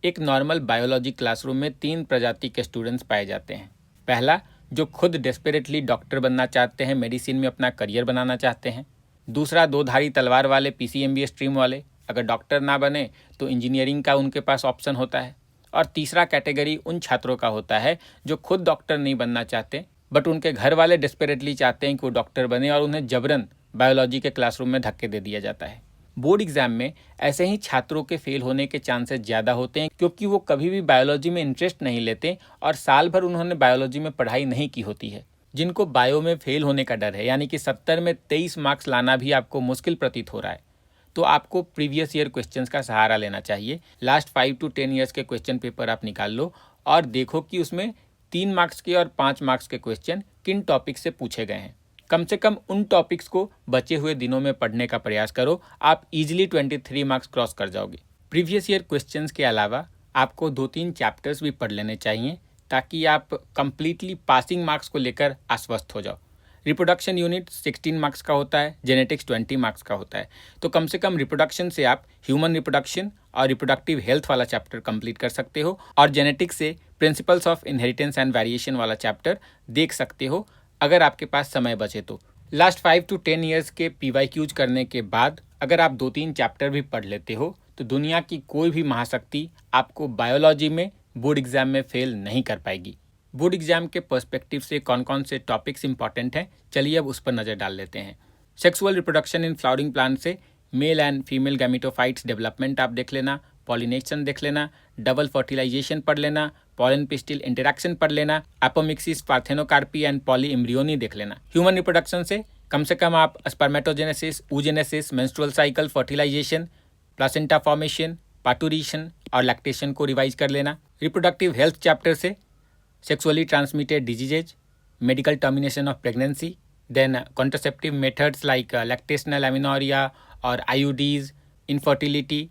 एक normal biology classroom में 3 प्रजाति के स्टूडेंट्स पाए जाते हैं। पहला, जो खुद डेस्परेटली डॉक्टर बनना चाहते हैं, मेडिसिन में अपना करियर बनाना चाहते हैं। दूसरा, 2 धारी तलवार वाले PCMB स्ट्रीम वाले, अगर डॉक्टर ना बने तो इंजीनियरिंग का उनके पास ऑप्शन होता है। और तीसरा कैटेगरी उन छात्रों का होता है जो खुद डॉक्टर नहीं बनना चाहते, बट उनके घर वाले डेस्परेटली चाहते हैं कि वो डॉक्टर बने और उन्हें जबरन बायोलॉजी के क्लासरूम में धक्के दे दिया जाता है। बोर्ड एग्जाम में ऐसे ही छात्रों के फेल होने के चांसेस ज़्यादा होते हैं, क्योंकि वो कभी भी बायोलॉजी में इंटरेस्ट नहीं लेते और साल भर उन्होंने बायोलॉजी में पढ़ाई नहीं की होती है। जिनको बायो में फेल होने का डर है, यानी कि 70 में 23 मार्क्स लाना भी आपको मुश्किल प्रतीत हो रहा है, तो आपको प्रीवियस ईयर क्वेश्चंस का सहारा लेना चाहिए। लास्ट 5 to 10 ईयर्स के क्वेश्चन पेपर आप निकाल लो और देखो कि उसमें 3 मार्क्स के और 5 मार्क्स के क्वेश्चन किन टॉपिक से पूछे गए हैं। कम से कम उन टॉपिक्स को बचे हुए दिनों में पढ़ने का प्रयास करो, आप इजीली 23 मार्क्स क्रॉस कर जाओगे। प्रीवियस ईयर क्वेश्चंस के अलावा आपको 2-3 चैप्टर्स भी पढ़ लेने चाहिए, ताकि आप कंप्लीटली पासिंग मार्क्स को लेकर आश्वस्त हो जाओ। रिप्रोडक्शन यूनिट 16 मार्क्स का होता है, जेनेटिक्स 20 मार्क्स का होता है, तो कम से कम रिप्रोडक्शन से आप ह्यूमन रिप्रोडक्शन और रिप्रोडक्टिव हेल्थ वाला चैप्टर कंप्लीट कर सकते हो, और जेनेटिक्स से principles of inheritance and variation वाला चैप्टर देख सकते हो अगर आपके पास समय बचे तो। लास्ट 5 to 10 ईयर्स के PYQs करने के बाद अगर आप 2-3 चैप्टर भी पढ़ लेते हो तो दुनिया की कोई भी महाशक्ति आपको बायोलॉजी में बोर्ड एग्जाम में फेल नहीं कर पाएगी। बोर्ड एग्जाम के पर्सपेक्टिव से कौन कौन से टॉपिक्स इंपॉर्टेंट हैं, चलिए अब उस पर नज़र डाल लेते हैं। Sexual reproduction in flowering plant से male and female gametophytes development आप देख लेना, पॉलिनेशन देख लेना, डबल फर्टिलाइजेशन पढ़ लेना, पॉलन पिस्टिल इंटरेक्शन पढ़ लेना, apomixis, parthenocarpy and polyembryony देख लेना। ह्यूमन रिप्रोडक्शन से कम आप spermatogenesis, oogenesis, menstrual cycle, fertilization, placenta formation, parturition और लैक्टेशन को रिवाइज कर लेना। रिप्रोडक्टिव हेल्थ चैप्टर से sexually transmitted diseases, medical termination of pregnancy, then contraceptive methods like lactational amenorrhea और IUDs, इनफर्टिलिटी,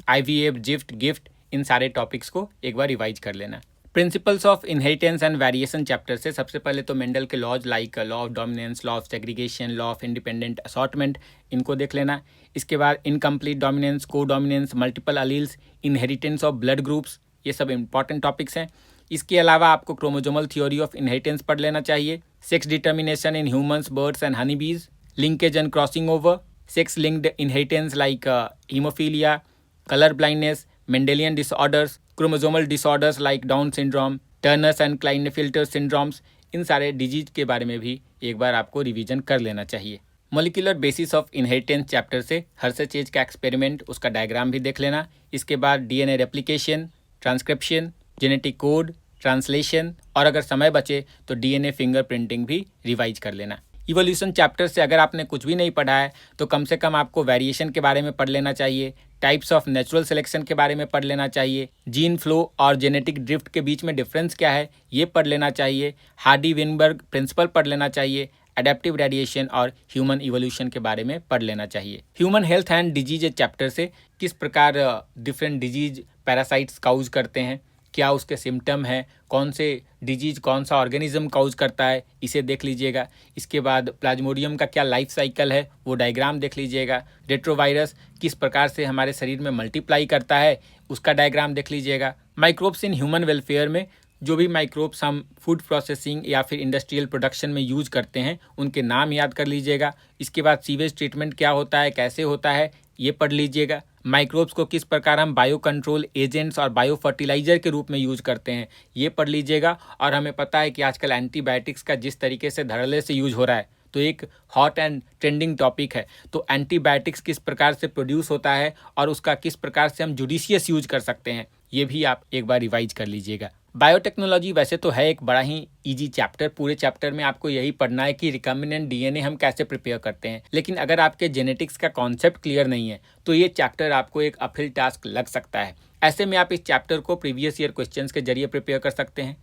IVF, गिफ्ट, इन सारे topics को एक बार रिवाइज कर लेना। Principles of inheritance and variation chapter से सबसे पहले तो मेंडल के laws like law of dominance, law of segregation, law of independent assortment, इनको देख लेना। इसके बाद incomplete dominance, codominance, multiple alleles, inheritance of blood groups, ये सब इंपॉर्टेंट टॉपिक्स हैं। इसके अलावा आपको क्रोमोजोमल थ्योरी ऑफ इनहेरिटेंस पढ़ लेना चाहिए, sex determination in humans, birds and honey bees, linkage and crossing over, sex linked inheritance like haemophilia, colour blindness, Mendelian disorders, chromosomal disorders like Down syndrome, Turner's and Klinefelter syndromes, इन सारे disease के बारे में भी एक बार आपको revision कर लेना चाहिए। Molecular basis of inheritance chapter से हर्षेचेज का एक्सपेरिमेंट, उसका डायग्राम भी देख लेना। इसके बाद DNA replication, transcription, genetic code, translation, और अगर समय बचे तो DNA फिंगरप्रिंटिंग भी रिवाइज कर लेना। इवोल्यूशन चैप्टर से अगर आपने कुछ भी नहीं पढ़ा है तो कम से कम आपको वेरिएशन के बारे में पढ़ लेना चाहिए, टाइप्स ऑफ नेचुरल सिलेक्शन के बारे में पढ़ लेना चाहिए, जीन फ्लो और जेनेटिक ड्रिफ्ट के बीच में डिफरेंस क्या है ये पढ़ लेना चाहिए, हार्डी-विनबर्ग प्रिंसिपल पढ़ लेना चाहिए, एडेप्टिव रेडिएशन और ह्यूमन इवोल्यूशन के बारे में पढ़ लेना चाहिए। Human health and disease chapter से किस प्रकार डिफरेंट डिजीज पैरासाइट्स काउज करते हैं, क्या उसके सिम्टम है, कौन से डिजीज कौन सा ऑर्गेनिज्म काउज करता है, इसे देख लीजिएगा। इसके बाद प्लाज्मोडियम का क्या लाइफ साइकिल है वो डायग्राम देख लीजिएगा। रेट्रोवायरस किस प्रकार से हमारे शरीर में मल्टीप्लाई करता है उसका डायग्राम देख लीजिएगा। माइक्रोब्स इन ह्यूमन वेलफेयर में जो भी माइक्रोब्स हम फूड प्रोसेसिंग या फिर इंडस्ट्रियल प्रोडक्शन में यूज करते हैं उनके नाम याद कर लीजिएगा। इसके बाद सीवेज ट्रीटमेंट क्या होता है, कैसे होता है, ये पढ़ लीजिएगा। माइक्रोब्स को किस प्रकार हम बायो कंट्रोल एजेंट्स और बायो फर्टिलाइजर के रूप में यूज करते हैं ये पढ़ लीजिएगा। और हमें पता है कि आजकल एंटीबायोटिक्स का जिस तरीके से धड़ल्ले से यूज हो रहा है तो एक हॉट एंड ट्रेंडिंग टॉपिक है, तो एंटीबायोटिक्स किस प्रकार से प्रोड्यूस होता है और उसका किस प्रकार से हम जुडिशियस यूज कर सकते हैं ये भी आप एक बार रिवाइज कर लीजिएगा। बायोटेक्नोलॉजी वैसे तो है एक बड़ा ही इजी चैप्टर, पूरे चैप्टर में आपको यही पढ़ना है कि रिकम्बिनेंट DNA हम कैसे प्रिपेयर करते हैं। लेकिन अगर आपके जेनेटिक्स का कॉन्सेप्ट क्लियर नहीं है तो ये चैप्टर आपको एक अपहिल टास्क लग सकता है। ऐसे में आप इस चैप्टर को प्रीवियस ईयर क्वेश्चंस के जरिए प्रिपेयर कर सकते हैं।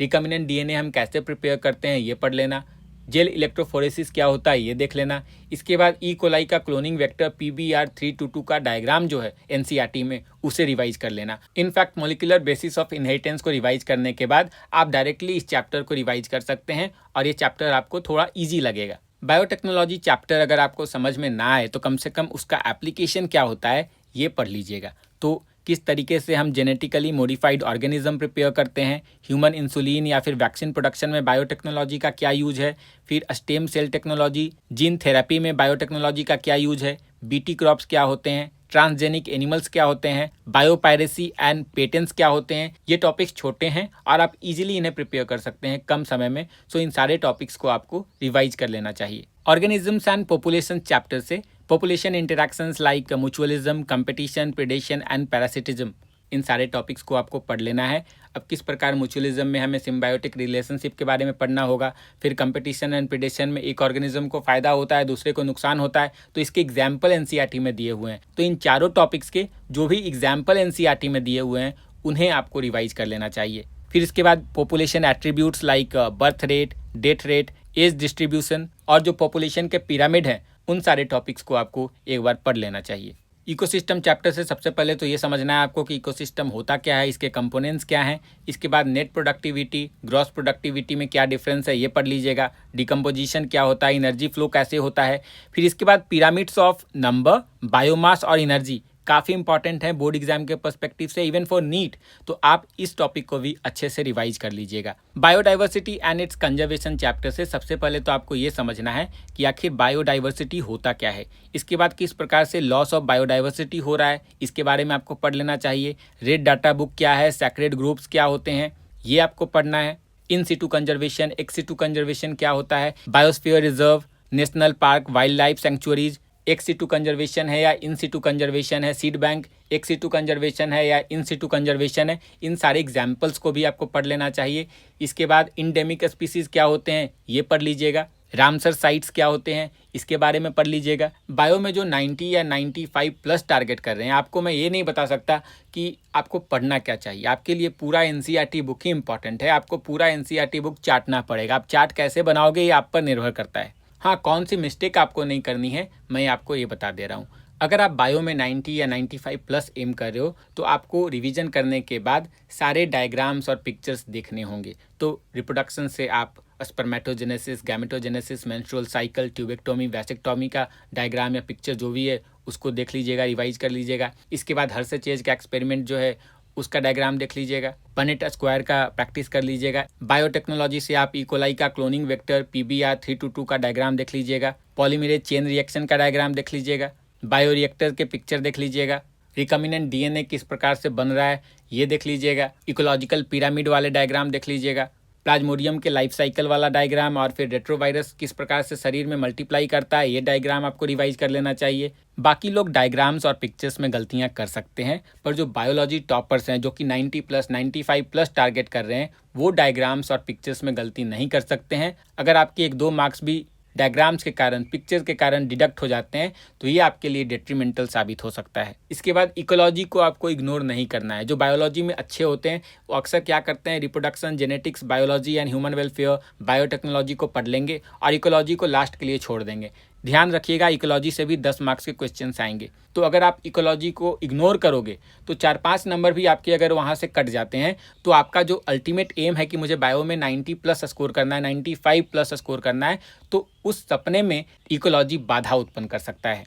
रिकम्बिनेंट DNA हम कैसे प्रिपेयर करते हैं ये पढ़ लेना। जेल इलेक्ट्रोफोरेसिस क्या होता है ये देख लेना। इसके बाद ई कोलाई का क्लोनिंग वेक्टर PBR322 का डायग्राम जो है NCERT में उसे रिवाइज कर लेना। In fact molecular basis of inheritance को रिवाइज करने के बाद आप डायरेक्टली इस चैप्टर को रिवाइज कर सकते हैं और ये चैप्टर आपको थोड़ा ईजी लगेगा। बायोटेक्नोलॉजी चैप्टर अगर आपको समझ में ना आए तो कम से कम उसका एप्लीकेशन क्या होता है ये पढ़ लीजिएगा। तो किस तरीके से हम जेनेटिकली मॉडिफाइड ऑर्गेनिज्म प्रिपेयर करते हैं, ह्यूमन इंसुलिन या फिर वैक्सीन प्रोडक्शन में बायोटेक्नोलॉजी का क्या यूज है, फिर stem cell technology, gene therapy में बायोटेक्नोलॉजी का क्या यूज है, बीटी क्रॉप्स क्या होते हैं, ट्रांसजेनिक एनिमल्स क्या होते हैं, बायोपायरेसी एंड पेटेंट्स क्या होते हैं। ये टॉपिक्स छोटे हैं और आप इजीली इन्हें प्रिपेयर कर सकते हैं कम समय में। सो इन सारे टॉपिक्स को आपको रिवाइज कर लेना चाहिए। ऑर्गेनिजम्स एंड पॉपुलेशन चैप्टर से population interactions like mutualism, competition, predation and parasitism, इन सारे टॉपिक्स को आपको पढ़ लेना है। अब किस प्रकार म्यूचुअलिज्म में हमें सिम्बायोटिक रिलेशनशिप के बारे में पढ़ना होगा, फिर कंपटीशन एंड प्रेडेशन में एक ऑर्गेनिज्म को फायदा होता है, दूसरे को नुकसान होता है, तो इसके एग्जाम्पल एनसीईआरटी में दिए हुए हैं। तो इन चारों टॉपिक्स के जो भी एग्जाम्पल एनसीईआरटी में दिए हुए हैं उन्हें आपको रिवाइज कर लेना चाहिए। फिर इसके बाद population attributes like birth rate, death rate, age distribution और जो पॉपुलेशन के पिरामिड हैं उन सारे टॉपिक्स को आपको एक बार पढ़ लेना चाहिए। इकोसिस्टम चैप्टर से सबसे पहले तो ये समझना है आपको कि इकोसिस्टम होता क्या है, इसके कंपोनेंट्स क्या हैं। इसके बाद नेट प्रोडक्टिविटी, ग्रॉस प्रोडक्टिविटी में क्या डिफरेंस है ये पढ़ लीजिएगा। डिकम्पोजिशन क्या होता है, एनर्जी फ्लो कैसे होता है। फिर इसके बाद पिरामिड्स ऑफ नंबर, बायोमास और एनर्जी काफ़ी इंपॉर्टेंट है बोर्ड एग्जाम के पर्सपेक्टिव से, इवन फॉर नीट। तो आप इस टॉपिक को भी अच्छे से रिवाइज कर लीजिएगा। Biodiversity and it's conservation chapter से सबसे पहले तो आपको ये समझना है कि आखिर बायोडाइवर्सिटी होता क्या है। इसके बाद किस प्रकार से लॉस ऑफ बायोडाइवर्सिटी हो रहा है इसके बारे में आपको पढ़ लेना चाहिए। रेड डाटा बुक क्या है, सैक्रेड ग्रुप्स क्या होते हैं ये आपको पढ़ना है। In situ conservation, ex situ conservation क्या होता है, biosphere reserve, national park, wildlife sanctuaries ex situ conservation है या इन सिटू कंजर्वेशन है, seed bank ex situ conservation है या इन सिटू कंजर्वेशन है, इन सारे एग्जाम्पल्स को भी आपको पढ़ लेना चाहिए। इसके बाद इंडेमिक स्पीसीज क्या होते हैं ये पढ़ लीजिएगा। रामसर साइट्स क्या होते हैं इसके बारे में पढ़ लीजिएगा। बायो में जो 90 या 95 प्लस टारगेट कर रहे हैं, आपको मैं ये नहीं बता सकता कि आपको पढ़ना क्या चाहिए। आपके लिए पूरा एनसीईआरटी बुक ही इंपॉर्टेंट है। आपको पूरा एनसीईआरटी बुक चाटना पड़ेगा। आप चार्ट कैसे बनाओगे ये आप पर निर्भर करता है। हाँ, कौन सी मिस्टेक आपको नहीं करनी है मैं आपको ये बता दे रहा हूँ। अगर आप बायो में 90 या 95 प्लस एम कर रहे हो तो आपको रिवीजन करने के बाद सारे डायग्राम्स और पिक्चर्स देखने होंगे। तो रिप्रोडक्शन से आप spermatogenesis, gametogenesis, menstrual cycle, tubectomy, vasectomy का डायग्राम या पिक्चर जो भी है उसको देख लीजिएगा, रिवाइज कर लीजिएगा। इसके बाद हर्षचेज का एक्सपेरिमेंट जो है उसका डायग्राम देख लीजिएगा। पनेट स्क्वायर का प्रैक्टिस कर लीजिएगा। बायोटेक्नोलॉजी से आप इकोलाई का क्लोनिंग वेक्टर PBR 322 का डायग्राम देख लीजिएगा। पॉलीमरेज चेन रिएक्शन का डायग्राम देख लीजिएगा। बायो रिएक्टर के पिक्चर देख लीजिएगा। रिकमिनेंट DNA किस प्रकार से बन रहा है ये देख लीजिएगा। इकोलॉजिकल पिरामिड वाले डायग्राम देख लीजिएगा। प्लाज्मोडियम के लाइफ साइकिल वाला डायग्राम और फिर रेट्रोवायरस किस प्रकार से शरीर में मल्टीप्लाई करता है ये डायग्राम आपको रिवाइज कर लेना चाहिए। बाकी लोग डायग्राम्स और पिक्चर्स में गलतियां कर सकते हैं, पर जो बायोलॉजी टॉपर्स हैं जो कि 90 प्लस 95 प्लस टारगेट कर रहे हैं वो डायग्राम्स और पिक्चर्स में गलती नहीं कर सकते हैं। अगर आपके 1-2 मार्क्स भी डायग्राम्स के कारण, पिक्चर्स के कारण डिडक्ट हो जाते हैं तो ये आपके लिए डेट्रीमेंटल साबित हो सकता है। इसके बाद इकोलॉजी को आपको इग्नोर नहीं करना है। जो बायोलॉजी में अच्छे होते हैं वो अक्सर क्या करते हैं, reproduction, genetics, biology and human welfare, biotechnology को पढ़ लेंगे और इकोलॉजी को लास्ट के लिए छोड़ देंगे। ध्यान रखिएगा इकोलॉजी से भी 10 मार्क्स के क्वेश्चंस आएंगे। तो अगर आप इकोलॉजी को इग्नोर करोगे तो 4-5 नंबर भी आपके अगर वहाँ से कट जाते हैं तो आपका जो अल्टीमेट एम है कि मुझे बायो में 90 प्लस स्कोर करना है, 95 प्लस स्कोर करना है, तो उस सपने में इकोलॉजी बाधा उत्पन्न कर सकता है।